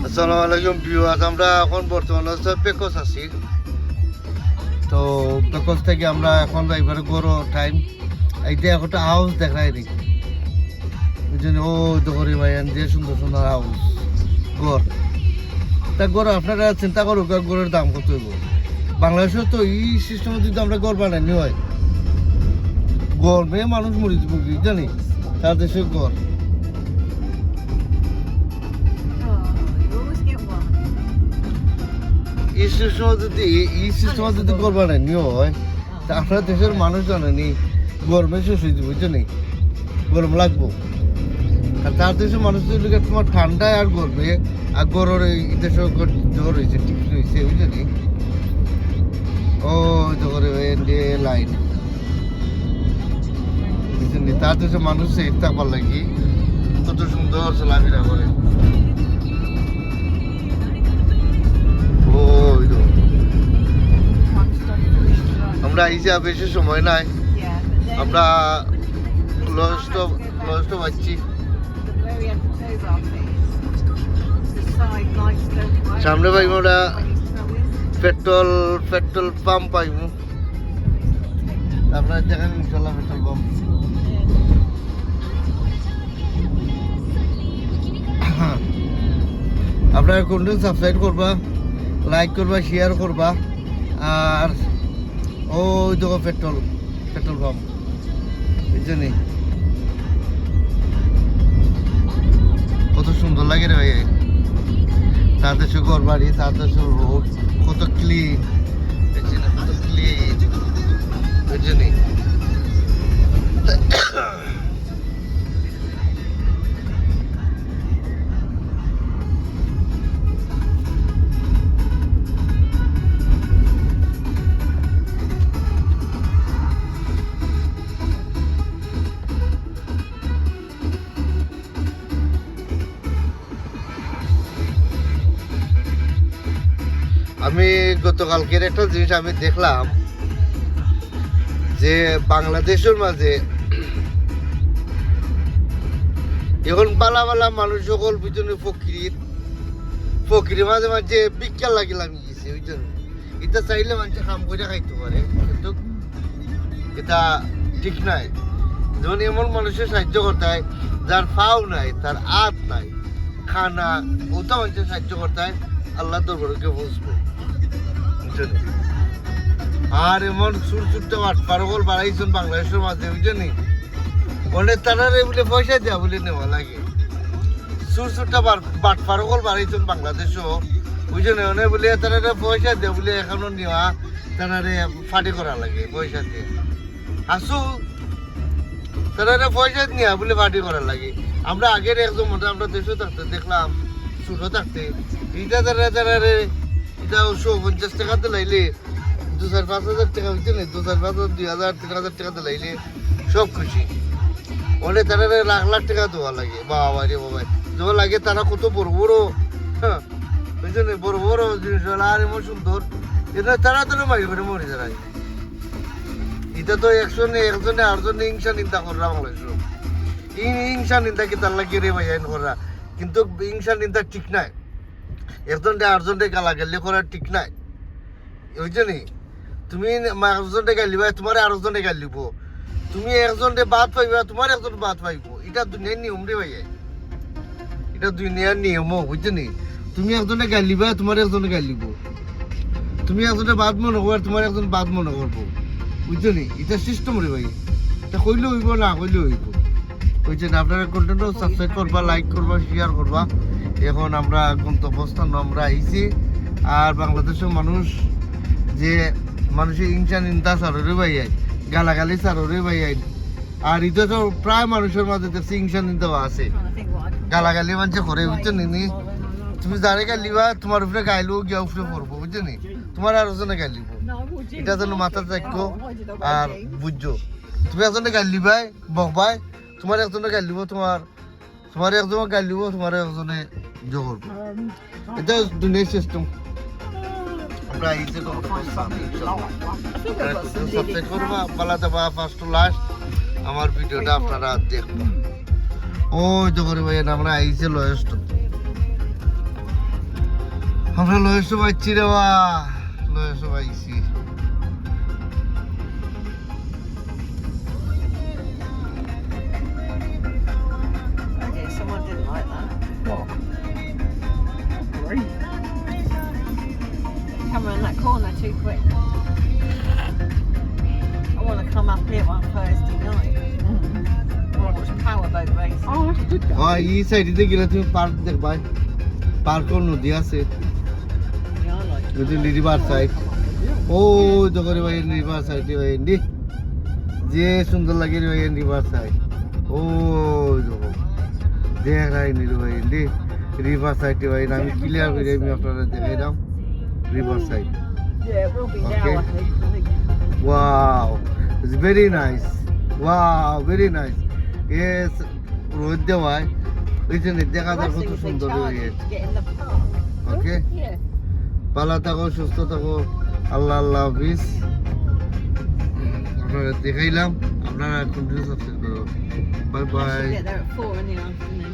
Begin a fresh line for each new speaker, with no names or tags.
আসসালামু আলাইকুম ভিউয়ার্স, আমরা এখন বর্তমানে পেকস আছি। তো পেকস থেকে আমরা এখন এবারে গরো টাইম এইটা একটা হাউস দেখায় নি বুঝছেন। ও দোহরি ভাই যে সুন্দর সুন্দর হাউস গড়। তা গড় আপনারা চিন্তা করুক গড়ের দাম কত হইব। বাংলাদেশেও তো এই সিস্টেমে যদি আমরা গড় বানাইনি হয়, গরমে মানুষ মরে যাবো জানি, তার দেশে গড়। এই সিস্টেমে যদি গড় বানাইনি হয়, তা আপনার দেশের মানুষ জানেনি গরমে শেষ হয়ে যাবো জানি, গরম লাগবো। আর তার দেশের মানুষ তোমার ঠান্ডায় আর গরমে আর গরমের এই দেশে জ্বর হয়েছে, ঠিক হয়েছে বুঝলি। ও জ্বরে লাইন বুঝলি, তার দেশের মানুষ সেফ থাকবার লাগি কত সুন্দর চলাফেরা করে। আমরা আইসা বেশি সময় নাই, আমরা লস্ট পাচ্ছি। সামনে পাইব ওরা পেট্রোল পাম্প পাইব, আপনার দেখেন ইনশাল্লাহ পেট্রোল পাম্প। আপনারা কোনদিন সাবস্ক্রাইব করবা, লাইক করবা, শেয়ার করবা। আর ওই দেখো পেট্রোল পাম্প এই জন্যই কত সুন্দর লাগে রে ভাই। তাদের সে ঘর বাড়ি, তাদের সে রোড কত ক্লিন, কত ক্লিন এই জন্যই। আমি গতকালকের একটা জিনিস আমি দেখলাম যে বাংলাদেশের মাঝে এখন বালা বালা মানুষ সকল পিছনে ফকির মাঝে মাঝে বিজ্ঞান লাগিলাম গেছে ওই জন্য। এটা চাইলে মানুষের কাম করে খাইতে পারে, কিন্তু এটা ঠিক নাই। যেমন এমন মানুষের সাহায্য করতে হয় যার ফাও নাই, তার আত নাই, খানা ওটা মানুষের সাহায্য করতে হয় আল্লাহ দরবারকে বুঝবো। আর এমন সুরচুরটা পারগল বাড়াইছেন বাংলাদেশের মাঝে বুঝছেন, অনেক তারারে বলে পয়সা দেওয়া বলে নেওয়া লাগে। সুরচুরটা পারগল বাড়াইছেন বাংলাদেশও বুঝছেন, অনেক বলে তারারে পয়সা দেওয়া বলে এখনো নেওয়া, তারারে ফাটি করা লাগে পয়সা দিয়ে। আসু তারারে পয়সা নেওয়া বলে ফাটি করা লাগে। আমরা আগের একদম মোটা আমরা দেশও থাকতে দেখলাম, ছোটো থাকতে এইটা তারারে এটা 50 টাকাতে লাইলে 2,000-5,000 টাকা হইতে নেই, 2,000-5,000 2,000 3,000 টাকাতে লাইলে সব খুশি। অনেক তারা লাখ টাকা দেওয়া লাগে। বাবা রে বাবা দেওয়া লাগে, তারা কত বড় বড় বুঝছেন, বড় বড় জিনিস আর এমন সুন্দর, এটা তারা মারি করে মরে যারাই। এটা তো একজনে 8জনে হিংসা নিন্দা করা বাংলাদেশ। হিংসা নিন্দা কি তার লাগে রে ভাই করা, কিন্তু হিংসা নিন্দা ঠিক নাই। 8জনে গালাগালি করা ঠিক নাই বুঝছেন। তুমি 8জনে গালিবা, তোমার 8জনে গালিব, তুমি 1জনে বাদ পাইবা, তোমার 1জন বাদ পাইব। এটা দুনিয়ার নিয়ম রে ভাই, এটা দুনিয়ার নিয়ম বুঝছেন। তুমি 1জনে গালিবা, তোমার 1জনে গালিব, তুমি 1জনে বাদ মনে করবা, তোমার 1জন বাদ মনে করবো বুঝছেন। এটা সিস্টেম রে ভাই, এটা কইলে হইব না কইলে হইব বুঝছেন। আপনারা কন্টেন্ট সাবস্ক্রাইব করবা, লাইক করবা, শেয়ার করবা। এখন আমরা গন্তব্যস্থান আমরা আইছি। আর বাংলাদেশের মানুষ যে মানুষের হিংসা নিন্দা সাররে ভাই গালাগালি সাররে ভাই। আর এটা তো প্রায় মানুষের মাঝে দেখছি হিংসা নিন্দাও আছে, গালাগালি মানুষ করে বুঝছেন নি। তুমি যারে গালিবা তোমার উপরে গাইলেও গিয়া উপরে পড়বো বুঝছেন, তোমার 8জনে গালিব। এটা যেন মাথা থাকো আর বুঝছো। তুমি 1জনে গালিবাই বকবাই, তোমার 1জনে গালিব, তোমার 1জনে গালিব, তোমার 1জনে জো করবো। এটা দুনিয়ার সিস্টেম। আমরা এইটা সাবস্ক্রাইব করবা, পালাতে বা ফার্স্ট টু লাস্ট আমার ভিডিওটা আপনারা দেখবেন। ওই তো করে ভাই আমরা আইছে লয়েস্ট, আমরা লয়েস্ট পাইছি রে বা, লয়েস্ট পাইছি।
Okay, someone didn't like that.
What? Great.
Come around that corner too quick. I want to come up here on Thursday night. I want to watch powerboat race.
Oh, that's a good
O
guy.
এই সাইডে গেলে তুমি park দেখবাই, park ও নদী আছে,
Yeah, I like it.
যদি river side, ও তো করে ভাই রিভার সাইডে ভাই এন্ডি, যে সুন্দর লাগে রে ভাই রিভার সাইড, ও দেখো দেখ রাই নি রে ভাই এন্ডি রিভার সাইডে ভাই আমি ক্লিয়ার করে আমি আপনাদের দেখাই দাম river side.
Yeah, it will be
Okay.
now, I think.
Wow, it's very nice. Wow, very nice. Yes, রোদ দেওয়ায় ওই জন্য দেখা যায় কত
Blessing if they
সুন্দর
charge
হয়ে
you to get in the park.
Okay,
Yeah.
ভালো থাকো, সুস্থ থাকো, আল্লাহ আল্লাহ হাফিজ। আপনারা দেখাইলাম, আপনারা কন্টিনিউ সাবস্ক্রাইব করো, bye
I
bye.
should get there at 4 in the afternoon.